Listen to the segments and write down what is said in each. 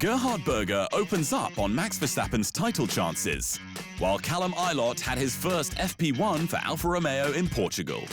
Gerhard Berger opens up on Max Verstappen's title chances, while Callum Iilot had his first FP1 for Alfa Romeo in Portugal.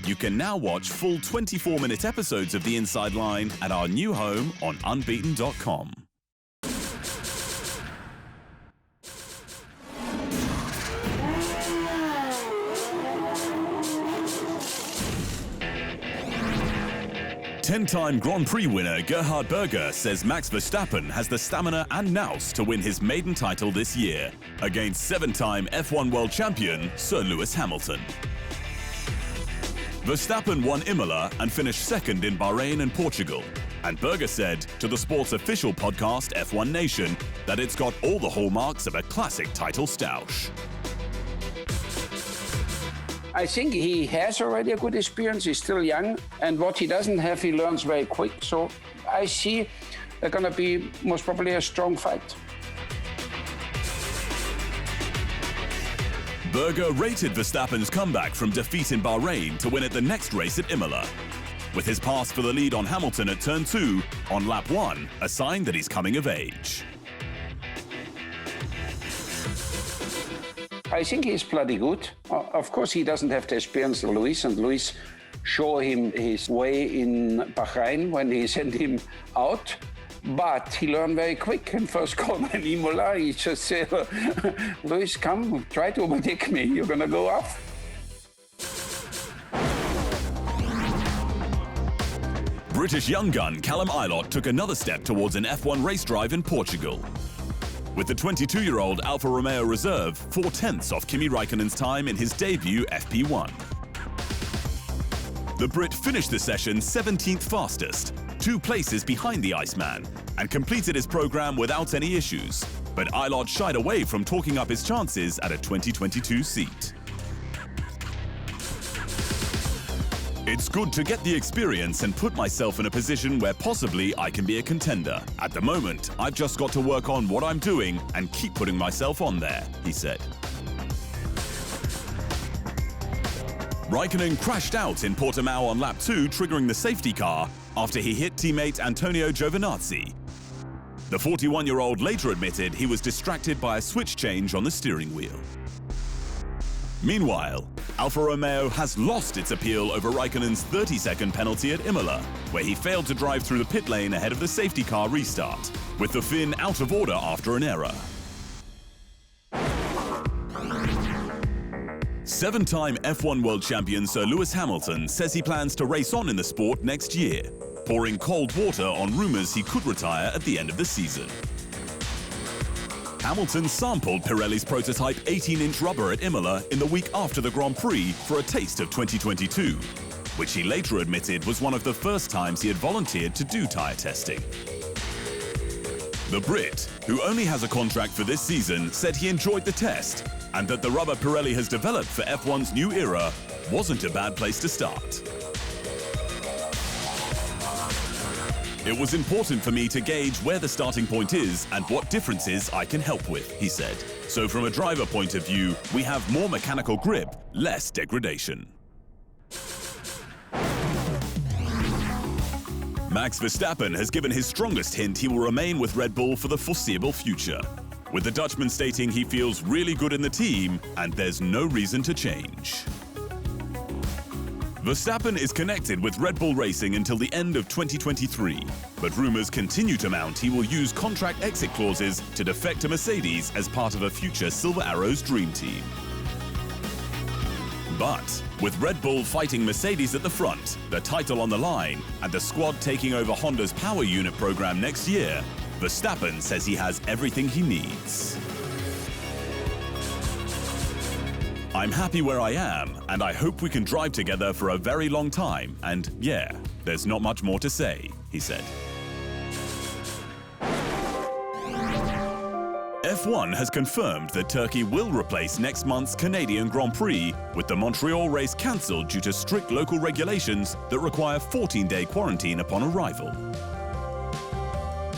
You can now watch full 24-minute episodes of The Inside Line at our new home on unbeaten.com. Ten-time Grand Prix winner Gerhard Berger says Max Verstappen has the stamina and nous to win his maiden title this year against seven-time F1 world champion Sir Lewis Hamilton. Verstappen won Imola and finished second in Bahrain and Portugal. And Berger said to the sport's official podcast F1 Nation that it's got all the hallmarks of a classic title stoush. I think he has already a good experience. He's still young, and what he doesn't have, he learns very quick. So I see they're going to be most probably a strong fight. Berger rated Verstappen's comeback from defeat in Bahrain to win at the next race at Imola, with his pass for the lead on Hamilton at turn 2 on lap 1, a sign that he's coming of age. I think he's bloody good. Of course, he doesn't have the experience of Lewis, and Lewis showed him his way in Bahrain when he sent him out. But he learned very quick in first corner in Imola. He just said, Lewis, come, try to overtake me. You're going to go off. British young gun Callum Iilot took another step towards an F1 race drive in Portugal, with the 22-year-old Alfa Romeo reserve 4/10 off Kimi Räikkönen's time in his debut FP1. The Brit finished the session 17th fastest, 2 places behind the Iceman, and completed his program without any issues. But Iilot shied away from talking up his chances at a 2022 seat. It's good to get the experience and put myself in a position where possibly I can be a contender. At the moment, I've just got to work on what I'm doing and keep putting myself on there, he said. Räikkönen crashed out in Portimao on lap 2, triggering the safety car after he hit teammate Antonio Giovinazzi. The 41-year-old later admitted he was distracted by a switch change on the steering wheel. Meanwhile, Alfa Romeo has lost its appeal over Räikkönen's 30-second penalty at Imola, where he failed to drive through the pit lane ahead of the safety car restart, with the Finn out of order after an error. Seven-time F1 world champion Sir Lewis Hamilton says he plans to race on in the sport next year, pouring cold water on rumours he could retire at the end of the season. Hamilton sampled Pirelli's prototype 18-inch rubber at Imola in the week after the Grand Prix for a taste of 2022, which he later admitted was one of the first times he had volunteered to do tyre testing. The Brit, who only has a contract for this season, said he enjoyed the test and that the rubber Pirelli has developed for F1's new era wasn't a bad place to start. It was important for me to gauge where the starting point is and what differences I can help with, he said. So from a driver point of view, we have more mechanical grip, less degradation. Max Verstappen has given his strongest hint he will remain with Red Bull for the foreseeable future, with the Dutchman stating he feels really good in the team and there's no reason to change. Verstappen is connected with Red Bull Racing until the end of 2023, but rumors continue to mount he will use contract exit clauses to defect to Mercedes as part of a future Silver Arrows dream team. But with Red Bull fighting Mercedes at the front, the title on the line, and the squad taking over Honda's power unit program next year, Verstappen says he has everything he needs. I'm happy where I am, and I hope we can drive together for a very long time, and yeah, there's not much more to say, he said. F1 has confirmed that Turkey will replace next month's Canadian Grand Prix, with the Montreal race cancelled due to strict local regulations that require 14-day quarantine upon arrival.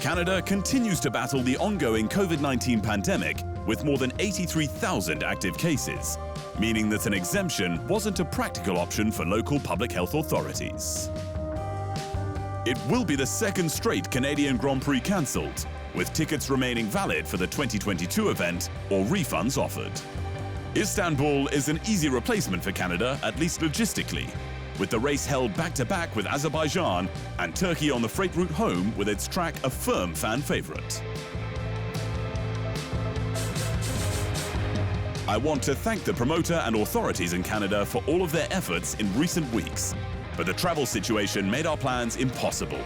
Canada continues to battle the ongoing COVID-19 pandemic with more than 83,000 active cases, meaning that an exemption wasn't a practical option for local public health authorities. It will be the second straight Canadian Grand Prix cancelled, with tickets remaining valid for the 2022 event or refunds offered. Istanbul is an easy replacement for Canada, at least logistically, with the race held back-to-back with Azerbaijan and Turkey on the freight route home with its track a firm fan favourite. I want to thank the promoter and authorities in Canada for all of their efforts in recent weeks, but the travel situation made our plans impossible,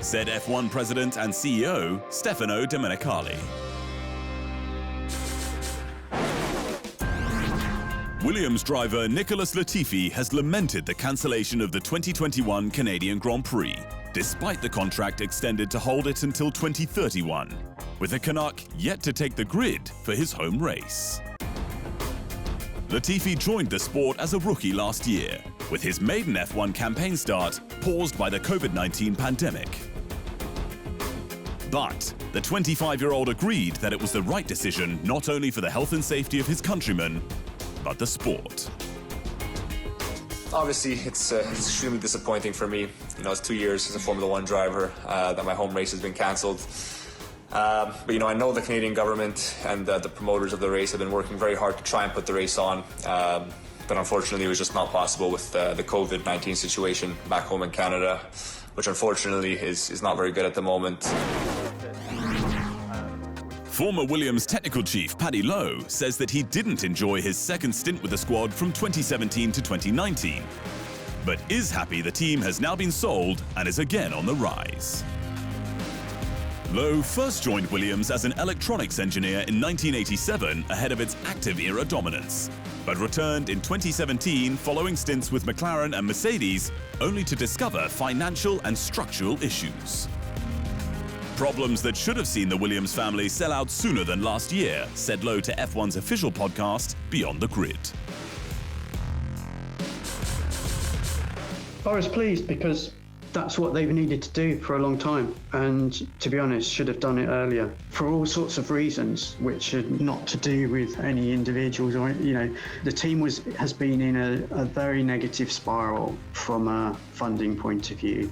said F1 President and CEO Stefano Domenicali. Williams driver Nicholas Latifi has lamented the cancellation of the 2021 Canadian Grand Prix, despite the contract extended to hold it until 2031, with the Canuck yet to take the grid for his home race. Latifi joined the sport as a rookie last year, with his maiden F1 campaign start paused by the COVID-19 pandemic. But the 25-year-old agreed that it was the right decision not only for the health and safety of his countrymen, but the sport. Obviously, it's extremely disappointing for me. You know, it's 2 years as a Formula One driver that my home race has been cancelled. But you know, I know the Canadian government and the promoters of the race have been working very hard to try and put the race on. But unfortunately, it was just not possible with the COVID-19 situation back home in Canada, which unfortunately is not very good at the moment. Former Williams technical chief Paddy Lowe says that he didn't enjoy his second stint with the squad from 2017 to 2019, but is happy the team has now been sold and is again on the rise. Lowe first joined Williams as an electronics engineer in 1987 ahead of its active era dominance, but returned in 2017 following stints with McLaren and Mercedes, only to discover financial and structural issues. Problems that should have seen the Williams family sell out sooner than last year, said Lowe to F1's official podcast, Beyond the Grid. I was pleased because that's what they've needed to do for a long time, and to be honest, should have done it earlier for all sorts of reasons, which are not to do with any individuals or, you know, the team has been in a very negative spiral from a funding point of view.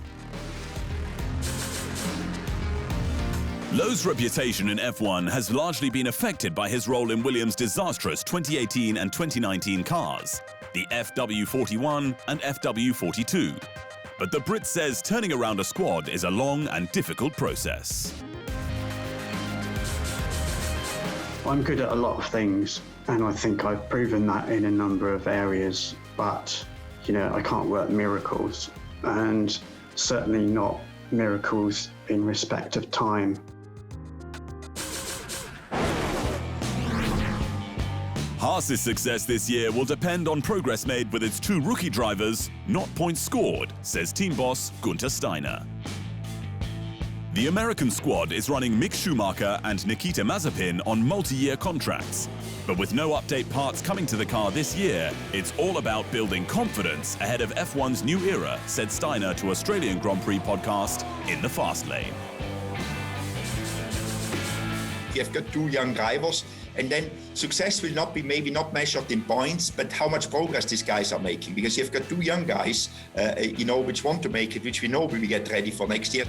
Lowe's reputation in F1 has largely been affected by his role in Williams' disastrous 2018 and 2019 cars, the FW41 and FW42. But the Brit says turning around a squad is a long and difficult process. I'm good at a lot of things, and I think I've proven that in a number of areas, but, you know, I can't work miracles, and certainly not miracles in respect of time. Haas's success this year will depend on progress made with its two rookie drivers, not points scored, says team boss Günther Steiner. The American squad is running Mick Schumacher and Nikita Mazepin on multi-year contracts. But with no update parts coming to the car this year, it's all about building confidence ahead of F1's new era, said Steiner to Australian Grand Prix podcast In the Fast Lane. You've got two young drivers, and then success will not be maybe not measured in points, but how much progress these guys are making. Because you've got two young guys, you know, which want to make it, which we know will get ready for next year.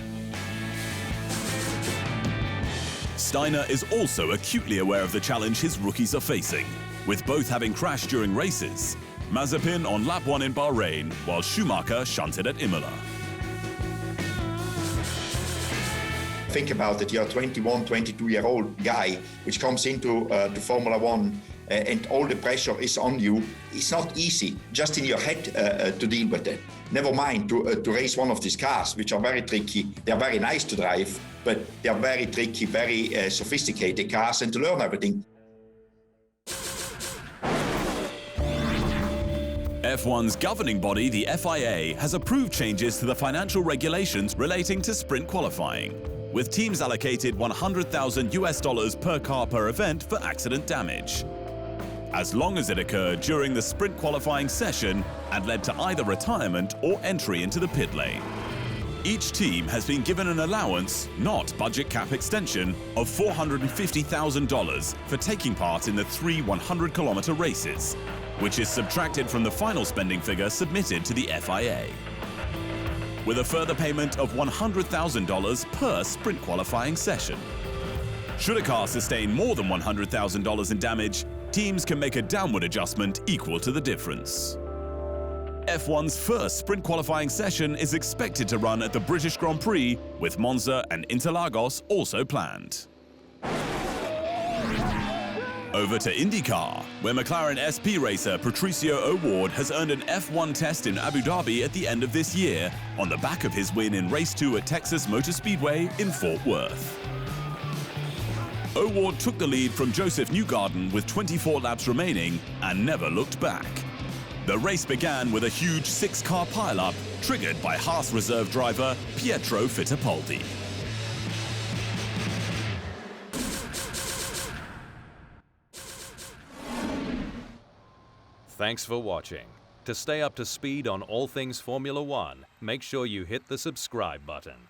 Steiner is also acutely aware of the challenge his rookies are facing, with both having crashed during races. Mazepin on lap 1 in Bahrain, while Schumacher shunted at Imola. Think about it, you're a 21, 22-year-old guy which comes into the Formula One and all the pressure is on you. It's not easy, just in your head to deal with it. Never mind to race one of these cars, which are very tricky. They're very nice to drive, but they're very tricky, very sophisticated cars, and to learn everything. F1's governing body, the FIA, has approved changes to the financial regulations relating to sprint qualifying, with teams allocated $100,000 per car per event for accident damage, as long as it occurred during the sprint qualifying session and led to either retirement or entry into the pit lane. Each team has been given an allowance, not budget cap extension, of $450,000 for taking part in the 3 100-kilometer races, which is subtracted from the final spending figure submitted to the FIA, with a further payment of $100,000 per sprint qualifying session. Should a car sustain more than $100,000 in damage, teams can make a downward adjustment equal to the difference. F1's first sprint qualifying session is expected to run at the British Grand Prix, with Monza and Interlagos also planned. Over to IndyCar, where McLaren SP racer Patricio O'Ward has earned an F1 test in Abu Dhabi at the end of this year, on the back of his win in Race 2 at Texas Motor Speedway in Fort Worth. O'Ward took the lead from Joseph Newgarden with 24 laps remaining and never looked back. The race began with a huge 6-car pileup triggered by Haas reserve driver Pietro Fittipaldi. Thanks for watching. To stay up to speed on all things Formula One, make sure you hit the subscribe button.